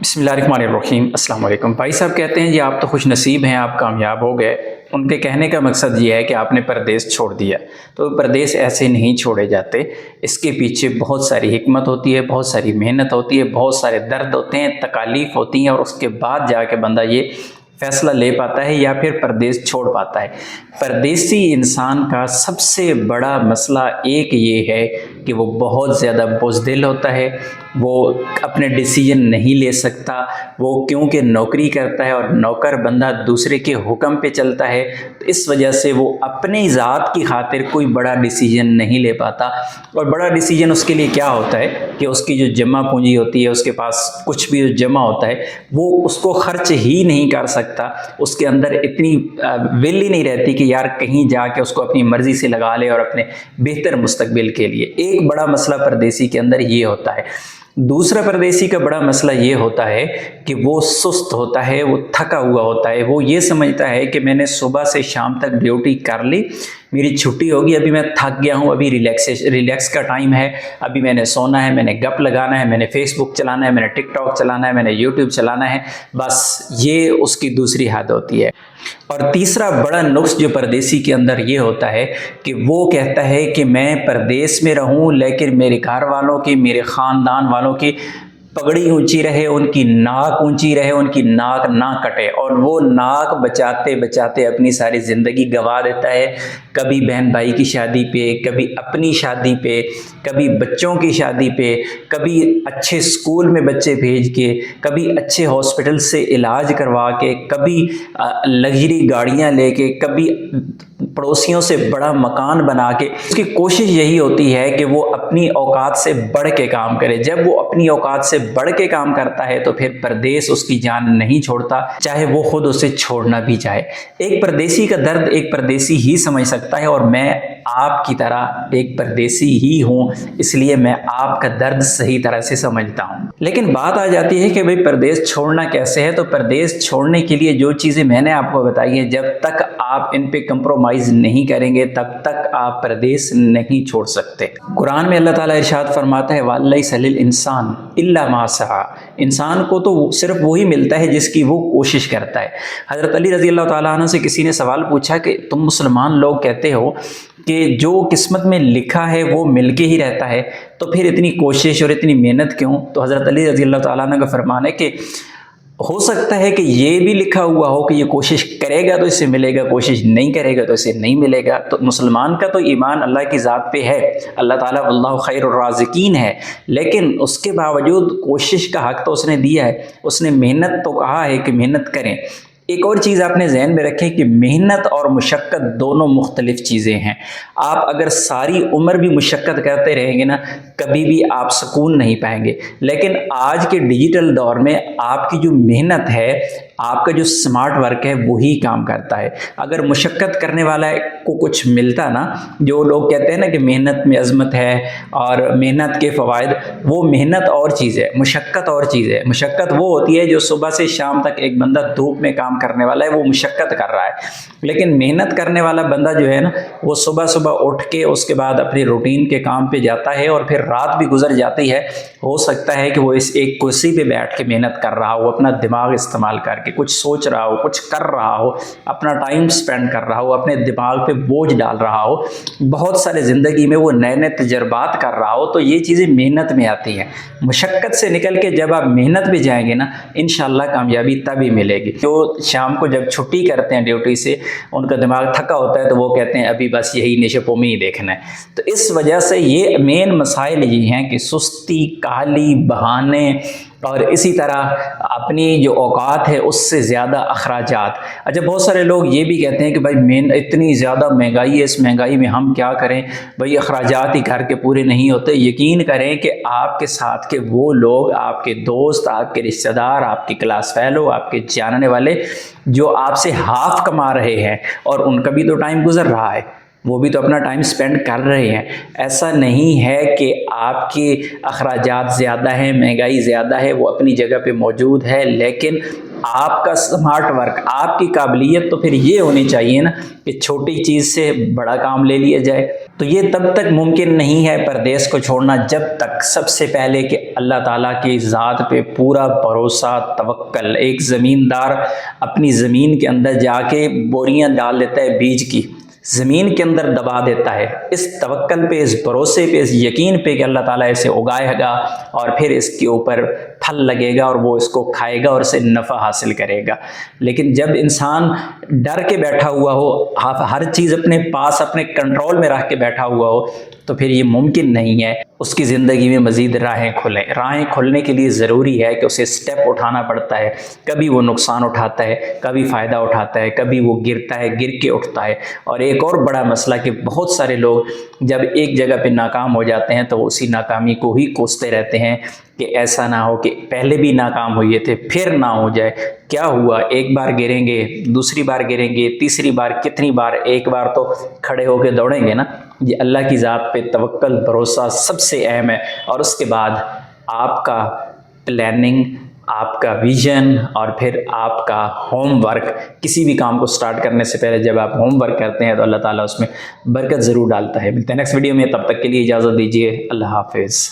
बिस्मिल्लाहिर्रहमानिर्रहीम। अस्सलाम वालेकुम। भाई साहब कहते हैं जी आप तो खुश नसीब हैं, आप कामयाब हो गए। उनके कहने का मकसद ये है कि आपने परदेस छोड़ दिया। तो परदेस ऐसे नहीं छोड़े जाते, इसके पीछे बहुत सारी हिकमत होती है, बहुत सारी मेहनत होती है, बहुत सारे दर्द होते हैं, तकालीफ होती हैं, और उसके बाद जाके बंदा ये फ़ैसला ले पाता है या फिर परदेस छोड़ पाता है। परदेसी इंसान का सबसे बड़ा मसला एक ये है कि वो बहुत ज़्यादा बुज़दिल होता है, वो अपने डिसीजन नहीं ले सकता। वो क्योंकि नौकरी करता है और नौकर बंदा दूसरे के हुक्म पे चलता है, तो इस वजह से वो अपनी ज़ात की खातिर कोई बड़ा डिसीजन नहीं ले पाता। और बड़ा डिसीजन उसके लिए क्या होता है कि उसकी जो जमा पूंजी होती है, उसके पास कुछ भी जो जमा होता है, वो उसको खर्च ही नहीं कर सकता। उसके अंदर इतनी विल ही नहीं रहती कि यार कहीं जाके उसको अपनी मर्ज़ी से लगा ले और अपने बेहतर मुस्तकबिल के लिए। एक बड़ा मसला परदेसी के अंदर ये होता है। दूसरा परदेसी का बड़ा मसला ये होता है कि वो सुस्त होता है, वो थका हुआ होता है। वो ये समझता है कि मैंने सुबह से शाम तक ड्यूटी कर ली, मेरी छुट्टी होगी, अभी मैं थक गया हूँ, अभी रिलैक्स का टाइम है, अभी मैंने सोना है, मैंने गप लगाना है, मैंने फेसबुक चलाना है, मैंने टिकटॉक चलाना है, मैंने यूट्यूब चलाना है। बस ये उसकी दूसरी हद होती है। और तीसरा बड़ा नुक्स जो परदेसी के अंदर ये होता है कि वो कहता है कि मैं परदेस में रहूं, लेकिन मेरे घर वालों की, मेरे ख़ानदान वालों की पगड़ी ऊंची रहे, उनकी नाक ऊंची रहे, उनकी नाक ना कटे। और वो नाक बचाते बचाते अपनी सारी ज़िंदगी गंवा देता है। कभी बहन भाई की शादी पे, कभी अपनी शादी पे, कभी बच्चों की शादी पे, कभी अच्छे स्कूल में बच्चे भेज के, कभी अच्छे हॉस्पिटल से इलाज करवा के, कभी लग्जरी गाड़ियाँ लेके, कभी पड़ोसियों से बड़ा मकान बना के। उसकी कोशिश यही होती है कि वो अपनी औकात से बढ़ के काम करे। जब वो अपनी औकात से बढ़ के काम करता है तो फिर परदेस उसकी जान नहीं छोड़ता, चाहे वो खुद उसे छोड़ना भी चाहे। एक परदेसी का दर्द एक परदेसी ही समझ सकता है, और मैं आपकी तरह एक परदेसी ही हूँ, इसलिए मैं आपका दर्द सही तरह से समझता हूँ। लेकिन बात आ जाती है कि भाई परदेस छोड़ना कैसे है। तो परदेस छोड़ने के लिए जो चीज़ें मैंने आपको बताई है, जब तक आप इन पे कंप्रोमाइज़ नहीं करेंगे तब तक आप परदेस नहीं छोड़ सकते। कुरान में अल्लाह ताला इरशाद फरमाता है, वलैसा लिल इंसान इल्ला मा सआ। इंसान को तो सिर्फ वही मिलता है जिसकी वो कोशिश करता है। हज़रत अली रज़ी अल्लाह ताला अन्हु से किसी ने सवाल पूछा कि तुम मुसलमान लोग कहते हो कि जो किस्मत में लिखा है वो मिल के ही रहता है, तो फिर इतनी कोशिश और इतनी मेहनत क्यों? तो हज़रत अली रज़ी अल्लाह ताला अन्हु का फरमान है कि हो सकता है कि ये भी लिखा हुआ हो कि ये कोशिश करेगा तो इससे मिलेगा, कोशिश नहीं करेगा तो इससे नहीं मिलेगा। तो मुसलमान का तो ईमान अल्लाह की ज़ात पे है, अल्लाह ताला वल्लाहु खैरुर राज़िकीन है, लेकिन उसके बावजूद कोशिश का हक़ तो उसने दिया है। उसने मेहनत तो कहा है कि मेहनत करें। एक और चीज़ आपने जहन में रखें कि मेहनत और मुशक्क़त दोनों मुख्तलिफ चीज़ें हैं। आप अगर सारी उम्र भी मुशक्क़त करते रहेंगे ना, कभी भी आप सुकून नहीं पाएंगे। लेकिन आज के डिजिटल दौर में आपकी जो मेहनत है, आपका जो स्मार्ट वर्क है, वही काम करता है। अगर मुशक्क़त करने वाला को कुछ मिलता ना, जो लोग कहते हैं ना कि मेहनत में अज़मत है और मेहनत के फ़वाइद, वो मेहनत और चीज़ है, मुशक्क़त और चीज़ है। मुशक्क़त वो होती है जो सुबह से शाम तक एक बंदा धूप में काम करने वाला है, वो मुशक्क़त कर रहा है। लेकिन मेहनत करने वाला बंदा जो है ना, वो सुबह सुबह उठ के उसके बाद अपनी रूटीन के काम पे जाता है, और फिर रात भी गुजर जाती है। हो सकता है कि वो इस एक कुर्सी पे बैठ के मेहनत कर रहा हो, अपना दिमाग इस्तेमाल करके कुछ सोच रहा हो, कुछ कर रहा हो, अपना टाइम स्पेंड कर रहा हो, अपने दिमाग पे बोझ डाल रहा हो, बहुत सारे ज़िंदगी में वो नए नए तजर्बात कर रहा हो। तो ये चीज़ें मेहनत में आती हैं। मुशक्क़त से निकल के जब आप मेहनत पे जाएंगे ना, इंशाअल्लाह कामयाबी तभी मिलेगी। जो शाम को जब छुट्टी करते हैं ड्यूटी से, उनका दिमाग थका होता है, तो वो कहते हैं अभी बस यही नशे-ओ-मी ही देखना है। तो इस वजह से ये मेन मसाइल ये हैं कि सुस्ती, काहली, बहाने, और इसी तरह अपनी जो औकात है उससे ज़्यादा अखराजात। अच्छा, बहुत सारे लोग ये भी कहते हैं कि भाई इतनी ज़्यादा महंगाई है, इस महंगाई में हम क्या करें, भाई अखराजात ही घर के पूरे नहीं होते। यकीन करें कि आपके साथ के वो लोग, आपके दोस्त, आपके रिश्तेदार, आपके क्लास फेलो, आपके जानने वाले, जो आपसे हाफ कमा रहे हैं, और उनका भी तो टाइम गुजर रहा है। وہ بھی تو اپنا ٹائم سپینڈ کر رہے ہیں. ایسا نہیں ہے کہ آپ کے اخراجات زیادہ ہیں، مہنگائی زیادہ ہے، وہ اپنی جگہ پہ موجود ہے، لیکن آپ کا سمارٹ ورک، آپ کی قابلیت تو پھر یہ ہونی چاہیے نا کہ چھوٹی چیز سے بڑا کام لے لیا جائے. تو یہ تب تک ممکن نہیں ہے پردیس کو چھوڑنا جب تک سب سے پہلے کہ اللہ تعالیٰ کی ذات پہ پورا بھروسہ، توکل. ایک زمیندار اپنی زمین کے اندر جا کے بوریاں ڈال دیتا ہے بیج کی، زمین کے اندر دبا دیتا ہے، اس توکل پہ، اس بھروسے پہ، اس یقین پہ کہ اللہ تعالیٰ اسے اگائے گا اور پھر اس کے اوپر پھل لگے گا اور وہ اس کو کھائے گا اور اسے نفع حاصل کرے گا. لیکن جب انسان ڈر کے بیٹھا ہوا ہو، ہر چیز اپنے پاس اپنے کنٹرول میں رکھ کے بیٹھا ہوا ہو، تو پھر یہ ممکن نہیں ہے اس کی زندگی میں مزید راہیں کھلیں. راہیں کھلنے کے لیے ضروری ہے کہ اسے سٹیپ اٹھانا پڑتا ہے. کبھی وہ نقصان اٹھاتا ہے، کبھی فائدہ اٹھاتا ہے، کبھی وہ گرتا ہے، گر کے اٹھتا ہے. اور ایک اور بڑا مسئلہ کہ بہت سارے لوگ جب ایک جگہ پہ ناکام ہو جاتے ہیں تو وہ اسی ناکامی کو ہی کوستے رہتے ہیں کہ ایسا نہ ہو کہ پہلے بھی ناکام ہوئے تھے پھر نہ ہو جائے. کیا ہوا، ایک بار گریں گے، دوسری بار گریں گے، تیسری بار، کتنی بار، ایک بار تو کھڑے ہو کے دوڑیں گے نا. یہ اللہ کی ذات پہ توکل، بھروسہ سب سے اہم ہے. اور اس کے بعد آپ کا پلاننگ، آپ کا ویژن، اور پھر آپ کا ہوم ورک. کسی بھی کام کو سٹارٹ کرنے سے پہلے جب آپ ہوم ورک کرتے ہیں تو اللہ تعالیٰ اس میں برکت ضرور ڈالتا ہے. ملتے ہیں نیکسٹ ویڈیو میں، تب تک کے لیے اجازت دیجیے. اللہ حافظ.